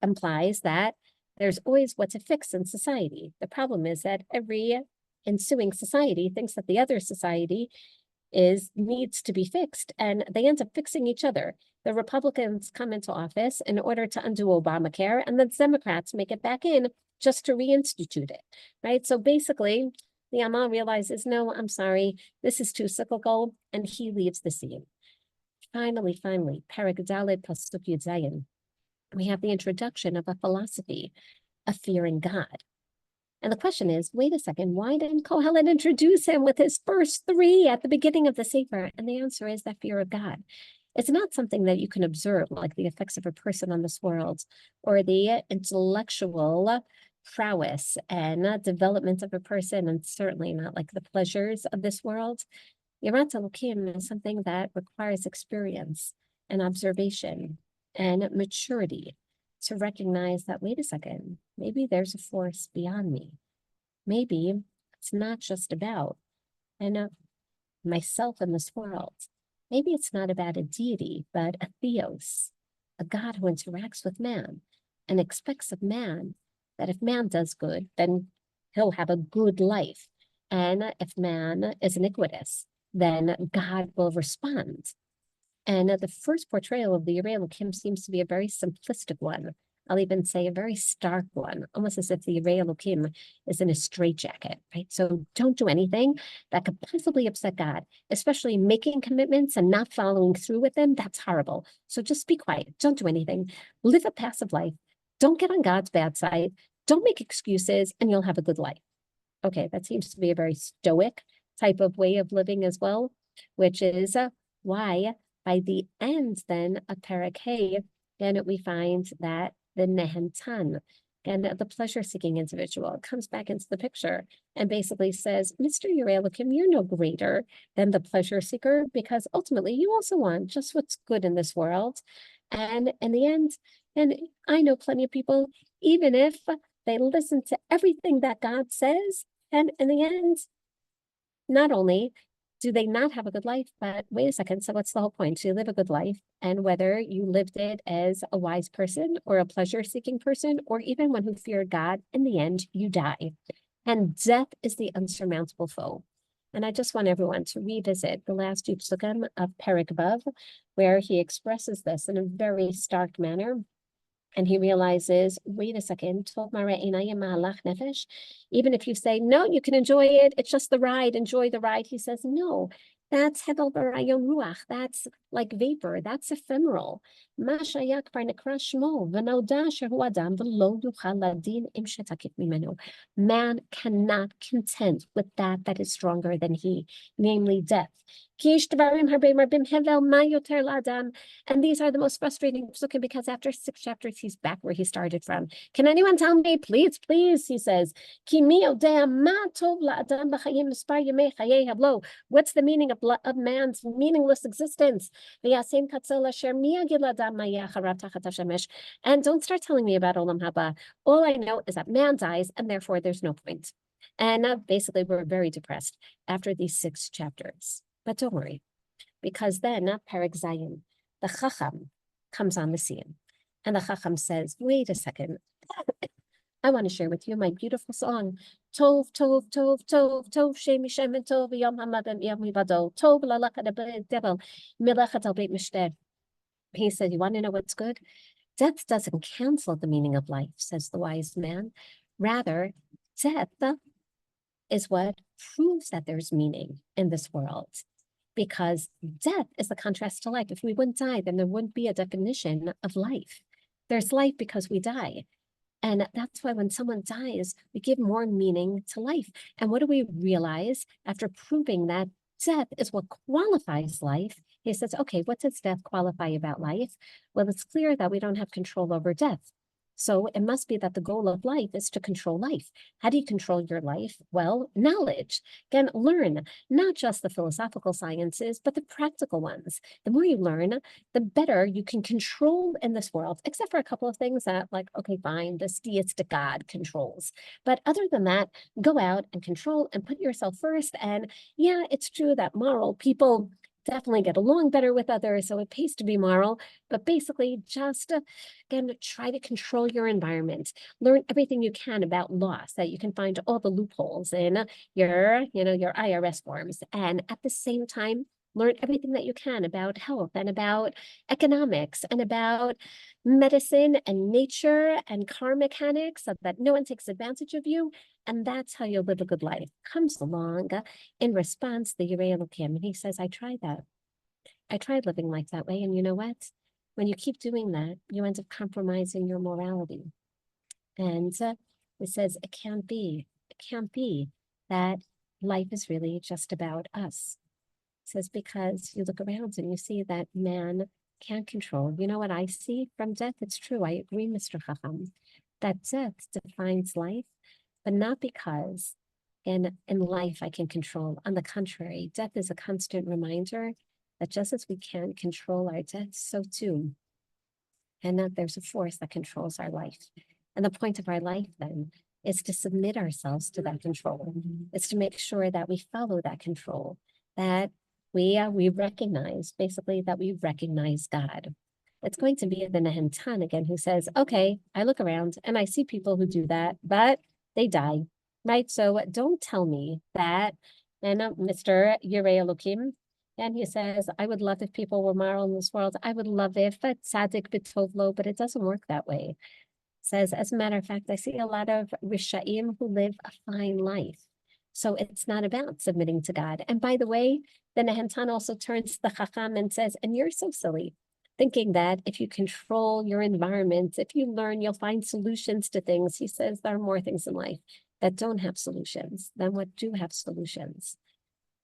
implies that there's always what's a fix in society. The problem is that every ensuing society thinks that the other society needs to be fixed, and they end up fixing each other. The Republicans come into office in order to undo Obamacare, and the Democrats make it back in just to reinstitute it, right? So basically, the Amal realizes, no, I'm sorry, this is too cyclical, and he leaves the scene. Finally, Perek Daled Pasuk Yud Zayin, we have the introduction of a philosophy of fearing God. And the question is, wait a second, why didn't Kohelet introduce him with his first three at the beginning of the Sefer? And the answer is that fear of God. It's not something that you can observe, like the effects of a person on this world, or the intellectual prowess and development of a person, and certainly not like the pleasures of this world. Yirat Elokim is something that requires experience and observation and maturity to recognize that, wait a second, maybe there's a force beyond me. Maybe it's not just about myself in this world. Maybe it's not about a deity, but a theos, a God who interacts with man and expects of man that if man does good, then he'll have a good life. And if man is iniquitous, then God will respond. And the first portrayal of the Yirei Elokim seems to be a very simplistic one. I'll even say a very stark one, almost as if the Yirei Elokim is in a straitjacket, right? So don't do anything that could possibly upset God, especially making commitments and not following through with them. That's horrible. So just be quiet. Don't do anything. Live a passive life. Don't get on God's bad side. Don't make excuses, and you'll have a good life. Okay, that seems to be a very stoic type of way of living as well, which is why by the end then of Perek Hey, then we find that the Nehentan and the pleasure-seeking individual comes back into the picture and basically says, Mr. Yirei Elokim, you're no greater than the pleasure seeker, because ultimately you also want just what's good in this world. And in the end, and I know plenty of people, even if they listen to everything that God says, and in the end, not only do they not have a good life, but wait a second, so what's the whole point? To live a good life, and whether you lived it as a wise person or a pleasure-seeking person, or even one who feared God, in the end, you die. And death is the unsurmountable foe. And I just want everyone to revisit the last two psukim of Perek Vav, where he expresses this in a very stark manner. And he realizes, wait a second, even if you say, no, you can enjoy it, it's just the ride, enjoy the ride. He says, no, that's Hedel Barayon Ruach, that's like vapor, that's ephemeral. Man cannot contend with that is stronger than he, namely death. And these are the most frustrating psukim, because after 6 chapters, he's back where he started from. Can anyone tell me, please, he says, what's the meaning of man's meaningless existence? And don't start telling me about Olam Haba. All I know is that man dies, and therefore there's no point. And basically, we're very depressed after these 6 chapters. But don't worry, because then Perek Zayin, the Chacham, comes on the scene. And the Chacham says, wait a second, I want to share with you my beautiful song. Tov, tov, tov, tov, tov, shemi shemen tov, yom hamadim yom hibado, tov lalakad devil, milachat al beit mishteh. He said, you want to know what's good? Death doesn't cancel the meaning of life, says the wise man. Rather, death is what proves that there's meaning in this world. Because death is the contrast to life. If we wouldn't die, then there wouldn't be a definition of life. There's life because we die. And that's why when someone dies, we give more meaning to life. And what do we realize after proving that death is what qualifies life? He says, okay, what does death qualify about life? Well, it's clear that we don't have control over death. So it must be that the goal of life is to control life. How do you control your life? Well, knowledge. Again, learn not just the philosophical sciences, but the practical ones. The more you learn, the better you can control in this world, except for a couple of things that, like, okay, fine, this deistic God controls. But other than that, go out and control and put yourself first. And yeah, it's true that moral people definitely get along better with others, so it pays to be moral, but basically just, again, try to control your environment. Learn everything you can about laws, that you can find all the loopholes in your IRS forms. And at the same time, learn everything that you can about health and about economics and about medicine and nature and car mechanics so that no one takes advantage of you. And that's how you'll live a good life. Comes along in response, the Yirei Elokim, and he says, I tried that. I tried living life that way. And you know what? When you keep doing that, you end up compromising your morality. And it says, it can't be that life is really just about us. It says, because you look around and you see that man can't control. You know what I see from death? It's true. I agree, Mr. Chacham, that death defines life, but not because in life I can control. On the contrary, death is a constant reminder that just as we can't control our death, so too, and that there's a force that controls our life. And the point of our life then is to submit ourselves to that control. It's to make sure that we follow that control, that we recognize, basically, that we recognize God. It's going to be the Nehentan again, who says, okay, I look around and I see people who do that, but they die, right? So don't tell me that, and Mr. Yirei Elokim, and he says, I would love if people were moral in this world. I would love if tzaddik b'tovlo, but it doesn't work that way. Says, as a matter of fact, I see a lot of Rishaim who live a fine life. So it's not about submitting to God. And by the way, the Nehentan also turns to the Chacham and says, and you're so silly, thinking that if you control your environment, if you learn, you'll find solutions to things. He says there are more things in life that don't have solutions than what do have solutions.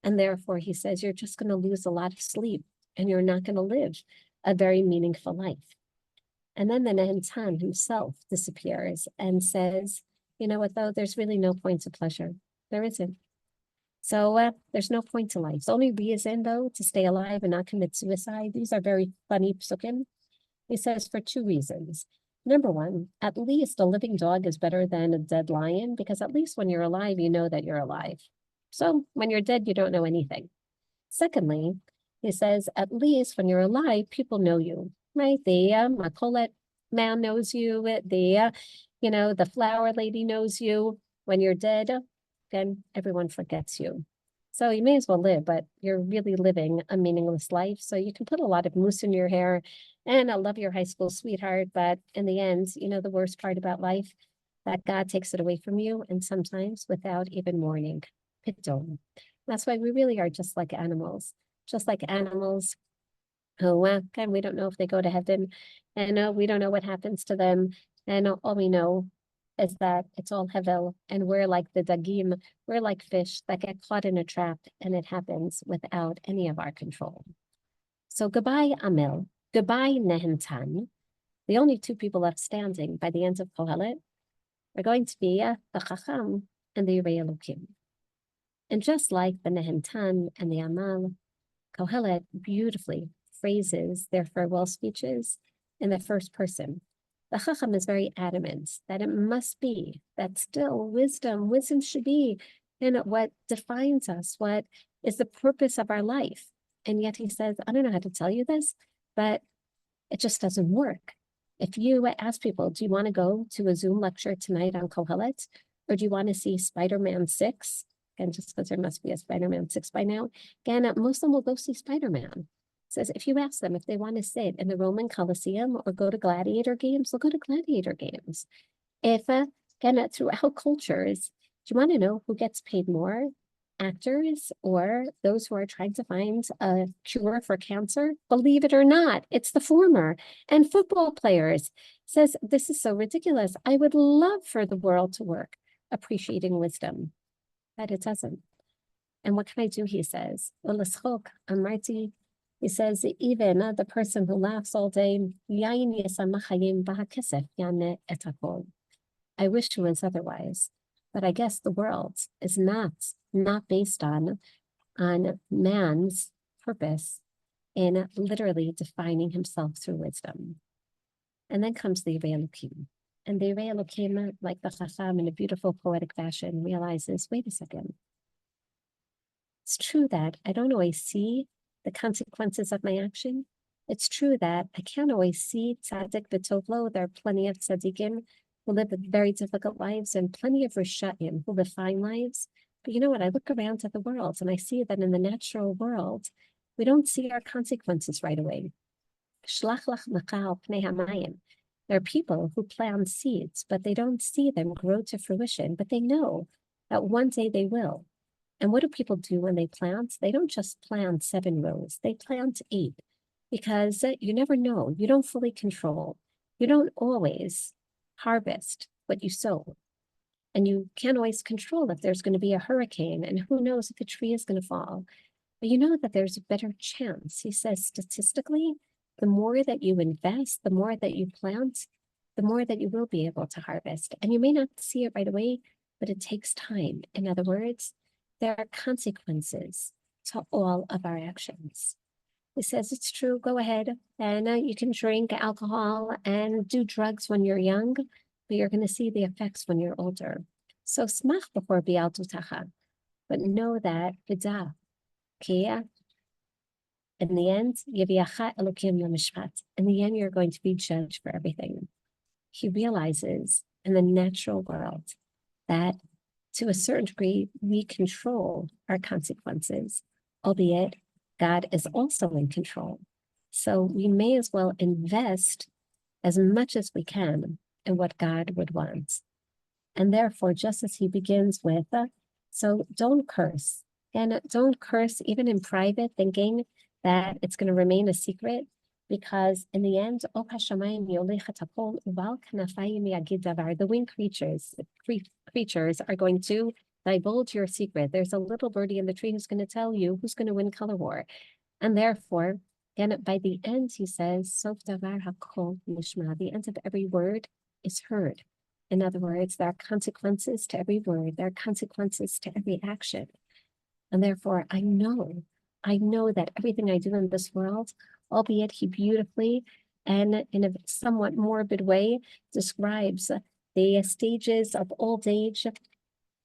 And therefore, he says, you're just going to lose a lot of sleep and you're not going to live a very meaningful life. And then the Nehentan himself disappears and says, you know what, though, there's really no point to pleasure. There isn't. So there's no point to life. The only reason, though, to stay alive and not commit suicide, these are very funny psukim. He says for two reasons. Number one, at least a living dog is better than a dead lion, because at least when you're alive, you know that you're alive. So when you're dead, you don't know anything. Secondly, he says, at least when you're alive, people know you, right? The Kohelet man knows you. The flower lady knows you. When you're dead, then everyone forgets you. So you may as well live, but you're really living a meaningless life. So you can put a lot of mousse in your hair and I love your high school sweetheart. But in the end, the worst part about life, that God takes it away from you, and sometimes without even warning. Piton. That's why we really are just like animals who, again, we don't know if they go to heaven, and we don't know what happens to them, and all we know is that it's all hevel, and we're like the dagim, we're like fish that get caught in a trap, and it happens without any of our control. So goodbye, Amel. Goodbye, Nehentan. The only two people left standing by the end of Kohelet are going to be the Chacham and the Yirei Elokim. And just like the Nehentan and the Amal, Kohelet beautifully phrases their farewell speeches in the first person. The Chacham is very adamant that it must be, that still wisdom should be in what defines us, what is the purpose of our life. And yet he says, I don't know how to tell you this, but it just doesn't work. If you ask people, do you want to go to a Zoom lecture tonight on Kohelet? Or do you want to see Spider-Man 6? Again, just because there must be a Spider-Man 6 by now. Again, most of them will go see Spider-Man. Says if you ask them if they want to sit in the Roman Colosseum or go to gladiator games, they'll go to gladiator games. If, again, throughout cultures, do you want to know who gets paid more? Actors or those who are trying to find a cure for cancer? Believe it or not, it's the former. And football players. Says, this is so ridiculous. I would love for the world to work appreciating wisdom, but it doesn't. And what can I do, he says. Amarti. He says, even the person who laughs all day, I wish it was otherwise, but I guess the world is not based on man's purpose in literally defining himself through wisdom. And then comes the Yirei Elokim. And the Yirei Elokim, like the Chacham in a beautiful poetic fashion, realizes, wait a second. It's true that I don't always see the consequences of my action. It's true that I can't always see tzaddik v'tovlo. There are plenty of tzaddikim who live very difficult lives and plenty of rishaim who live fine lives. But you know what? I look around at the world and I see that in the natural world, We don't see our consequences right away. Shlach lach lecha al pnei hamayim. There are people who plant seeds, but they don't see them grow to fruition, but they know that one day they will. And what do people do when they plant? They don't just plant 7 rows, they plant 8, because you never know. You don't fully control. You don't always harvest what you sow. And you can't always control if there's going to be a hurricane, and who knows if a tree is going to fall. But you know that there's a better chance. He says statistically, the more that you invest, the more that you plant, the more that you will be able to harvest. And you may not see it right away, but it takes time. In other words, there are consequences to all of our actions. He says it's true, go ahead and you can drink alcohol and do drugs when you're young, but you're going to see the effects when you're older. So smach before bi'altutacha, but know that v'da, kia, in the end, Yaviacha Elokim Yom Mishpat. In the end, you're going to be judged for everything. He realizes in the natural world that to a certain degree, we control our consequences, albeit God is also in control. So we may as well invest as much as we can in what God would want. And therefore, just as he begins with, so don't curse. And don't curse even in private, thinking that it's going to remain a secret, because in the end, the winged creatures are going to divulge your secret. There's a little birdie in the tree who's going to tell you who's going to win color war. And therefore, and by the end, he says, the end of every word is heard. In other words, there are consequences to every word. There are consequences to every action. And therefore, I know that everything I do in this world, albeit he beautifully and in a somewhat morbid way describes the stages of old age,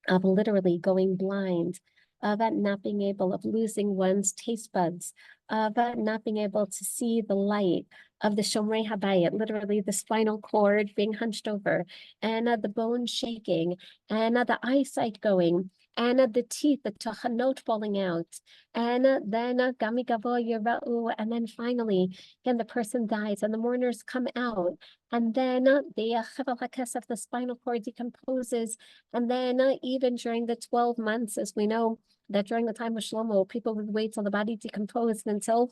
of literally going blind, of not being able, of losing one's taste buds, of not being able to see the light, of the Shomrei Habayit, literally the spinal cord being hunched over, and the bones shaking, and the eyesight going, and the teeth, the tachanot falling out, and then Gami Gavo Yera'u, and then finally, then the person dies, and the mourners come out, and then the Chevel HaKesef, the spinal cord decomposes, and then even during the 12 months, as we know, that during the time of Shlomo, people would wait till the body decomposed until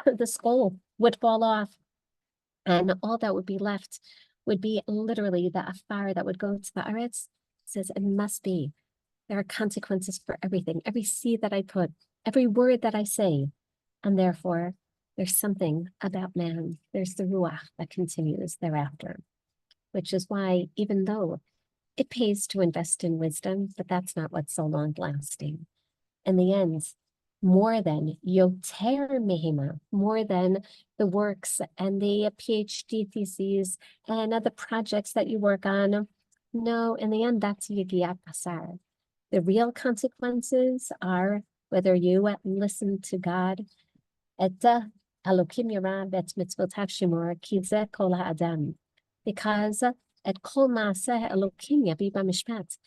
the skull would fall off. And all that would be left would be literally the afar that would go to the Aretz. Says it must be. There are consequences for everything, every seed that I put, every word that I say. And therefore, there's something about man. There's the ruach that continues thereafter, which is why, even though it pays to invest in wisdom, but that's not what's so long lasting. In the end, more than yoter mehima, more than the works and the PhD theses and the projects that you work on. No, in the end, that's yigiat pasar. The real consequences are whether you listen to God, et Elokim yara vet mitzvot hashimor ki ze kol ha'adam, because at kol maaseh Elokim yabi b'mishpat,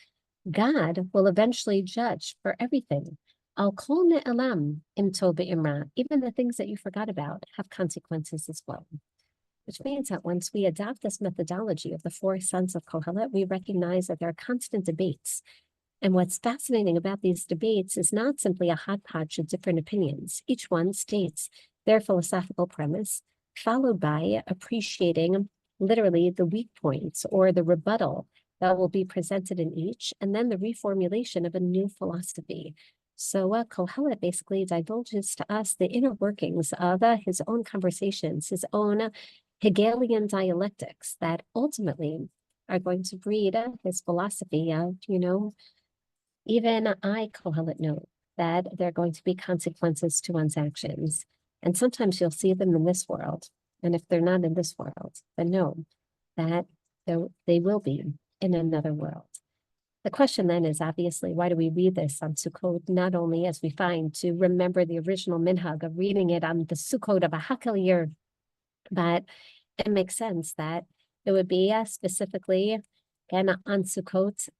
God will eventually judge for everything. Al kol ne'elam im tov ve'imra, even the things that you forgot about have consequences as well. Which means that once we adopt this methodology of the 4 sons of Kohelet, we recognize that there are constant debates. And what's fascinating about these debates is not simply a hodgepodge of different opinions. Each one states their philosophical premise, followed by appreciating literally the weak points or the rebuttal that will be presented in each, and then the reformulation of a new philosophy. So Kohelet basically divulges to us the inner workings of his own conversations, his own Hegelian dialectics that ultimately are going to breed his philosophy of, even I, Kohelet, know that there are going to be consequences to one's actions. And sometimes you'll see them in this world. And if they're not in this world, then know that they will be in another world. The question then is obviously, why do we read this on Sukkot, not only as we find to remember the original minhag of reading it on the Sukkot of a Hakel year, but it makes sense that it would be specifically, again, on Sukkot,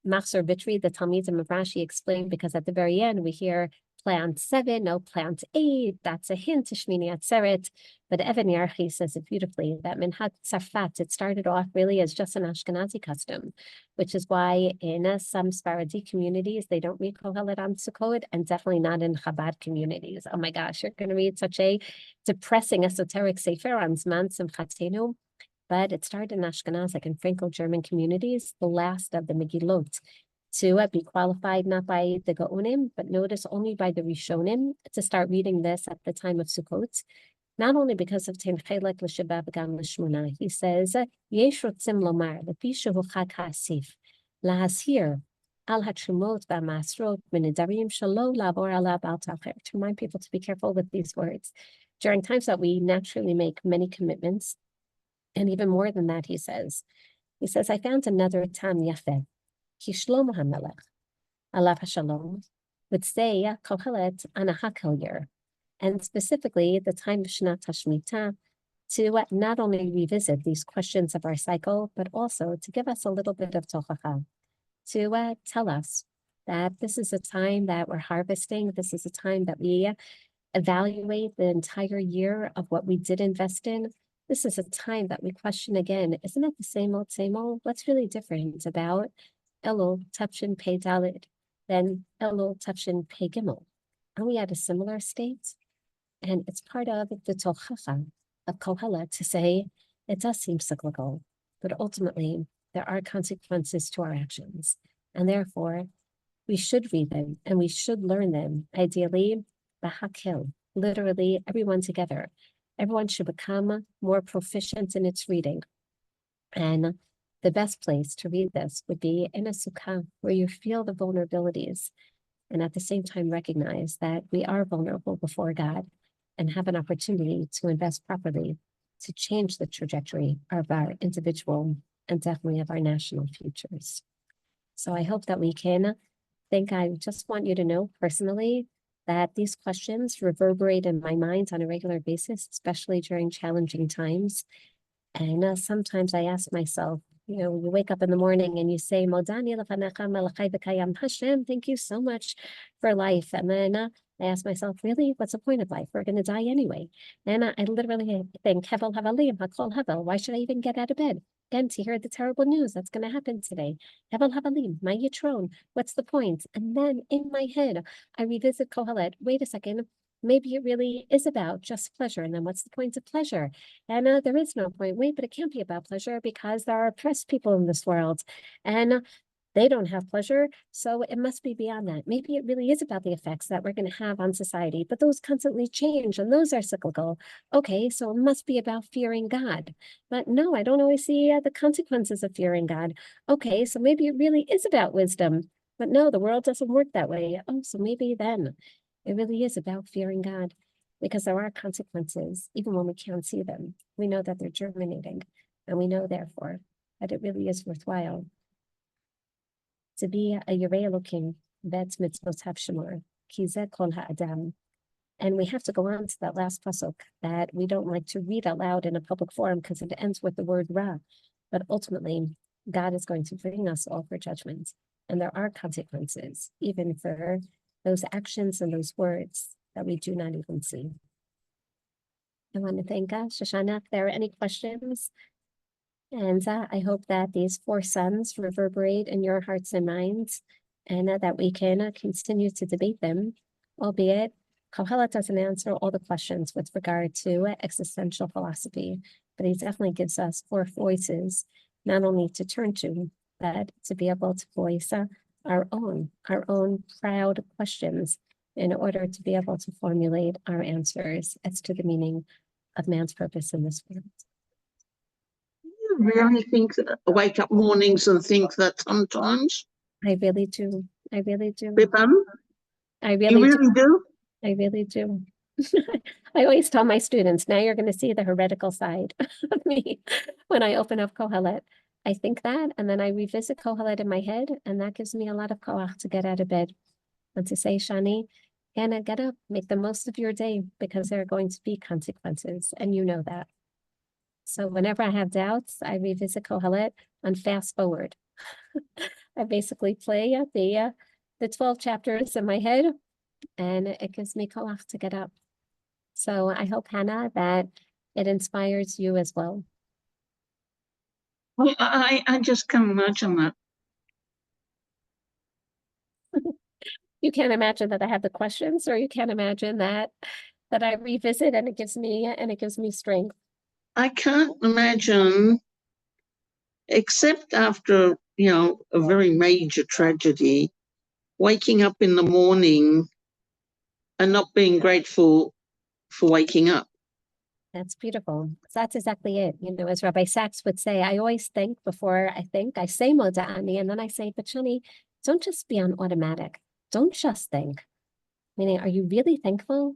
Machzor Vitri, the Talmidim of Rashi explained, because at the very end we hear plant 7, no plant 8. That's a hint to Shmini Atzeret. But Evan Yarchi says it beautifully that Minhat Tzarfat, it started off really as just an Ashkenazi custom, which is why in some Sephardi communities, they don't read Kohelet on Sukkot, and definitely not in Chabad communities. Oh my gosh, you're going to read such a depressing esoteric sefer on Zman Simchatenu. But it started in Ashkenazic and Franco-German communities, the last of the Megillot, to be qualified not by the Gaonim, but notice only by the Rishonim, to start reading this at the time of Sukkot. Not only because of Ten Kohelet l'Sheba v'gam l'Shmona, he says, Yesh rotzim lomar, lefi shehu chag ha'asif, lahashir al hatrumot v'amasrot v'nedarim shelo labor alav al tacher, to remind people to be careful with these words. During times that we naturally make many commitments, and even more than that, he says, I found another tam yafeh, ki Shlomo HaMelech, alav hashalom, would say Kohelet on a Hakel year, and specifically the time of Shnat HaShemitah, to not only revisit these questions of our cycle, but also to give us a little bit of tochacha, to tell us that this is a time that we're harvesting, this is a time that we evaluate the entire year of what we did invest in. This is a time that we question again, isn't it the same old, same old? What's really different about Elul Tafshin Pei Daled than Elul Tafshin Pei Gimel? Are we at a similar state? And it's part of the tochacha of Kohelet to say, it does seem cyclical, but ultimately there are consequences to our actions. And therefore, we should read them and we should learn them, ideally, b'hakil, literally everyone together. Everyone should become more proficient in its reading. And the best place to read this would be in a sukkah where you feel the vulnerabilities and at the same time recognize that we are vulnerable before God and have an opportunity to invest properly to change the trajectory of our individual and definitely of our national futures. So I hope that we can think. I just want you to know personally that these questions reverberate in my mind on a regular basis, especially during challenging times. And sometimes I ask myself, you wake up in the morning and you say, Modani lefanecha melechai v'kayam, Hashem, thank you so much for life. And then I ask myself, really, what's the point of life? We're going to die anyway. And I literally think, Hevel havalim, hakol hevel. Why should I even get out of bed? Again, to hear the terrible news that's going to happen today. Hevel havalim, my yitron. What's the point? And then in my head, I revisit Kohelet. Wait a second. Maybe it really is about just pleasure. And then what's the point of pleasure? And there is no point. Wait, but it can't be about pleasure because there are oppressed people in this world. And they don't have pleasure, so it must be beyond that. Maybe it really is about the effects that we're going to have on society, but those constantly change and those are cyclical. Okay, so it must be about fearing God. But no, I don't always see the consequences of fearing God. Okay, so maybe it really is about wisdom. But no, the world doesn't work that way. Oh, so maybe then it really is about fearing God, because there are consequences, even when we can't see them. We know that they're germinating, and we know, therefore, that it really is worthwhile to be a Yirei Elokim, Vet Mitzvot Havshamor, Ki Zeh Kol Ha'adam. And we have to go on to that last pasuk that we don't like to read out loud in a public forum because it ends with the word Ra. But ultimately, God is going to bring us all for judgment. And there are consequences, even for those actions and those words that we do not even see. I want to thank Shoshana. If there are any questions, and I hope that these 4 sons reverberate in your hearts and minds, and that we can continue to debate them, albeit Kohelet doesn't answer all the questions with regard to existential philosophy, but he definitely gives us 4 voices, not only to turn to, but to be able to voice our own proud questions in order to be able to formulate our answers as to the meaning of man's purpose in this world. Really think that wake up mornings and think that sometimes? I really do. I really do. Bibbam? I You really really do? I really do. I always tell my students, now you're going to see the heretical side of me when I open up Kohelet. I think that, and then I revisit Kohelet in my head, and that gives me a lot of koach to get out of bed and to say, Shani, Anna, get up, make the most of your day, because there are going to be consequences, and you know that. So whenever I have doubts, I revisit Kohelet and fast forward. I basically play the 12 chapters in my head, and it gives me koach to get up. So I hope, Hannah, that it inspires you as well. Well, I just can't imagine that. You can't imagine that I have the questions, or you can't imagine that I revisit and it gives me strength. I can't imagine, except after, a very major tragedy, waking up in the morning and not being grateful for waking up. That's beautiful. That's exactly it. You know, as Rabbi Sachs would say, I always think before I think. I say moda'ani, and then I say, but Shani, don't just be on automatic. Don't just think. Meaning, are you really thankful?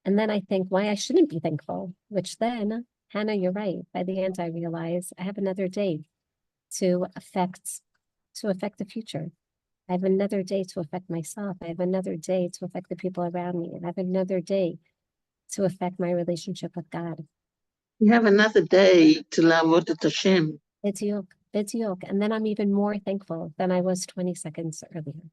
And then I think why I shouldn't be thankful, which then, Hannah, you're right. By the end, I realize I have another day to affect the future. I have another day to affect myself. I have another day to affect the people around me. And I have another day to affect my relationship with God. You have another day to lavot et Hashem. B'diuk. And then I'm even more thankful than I was 20 seconds earlier.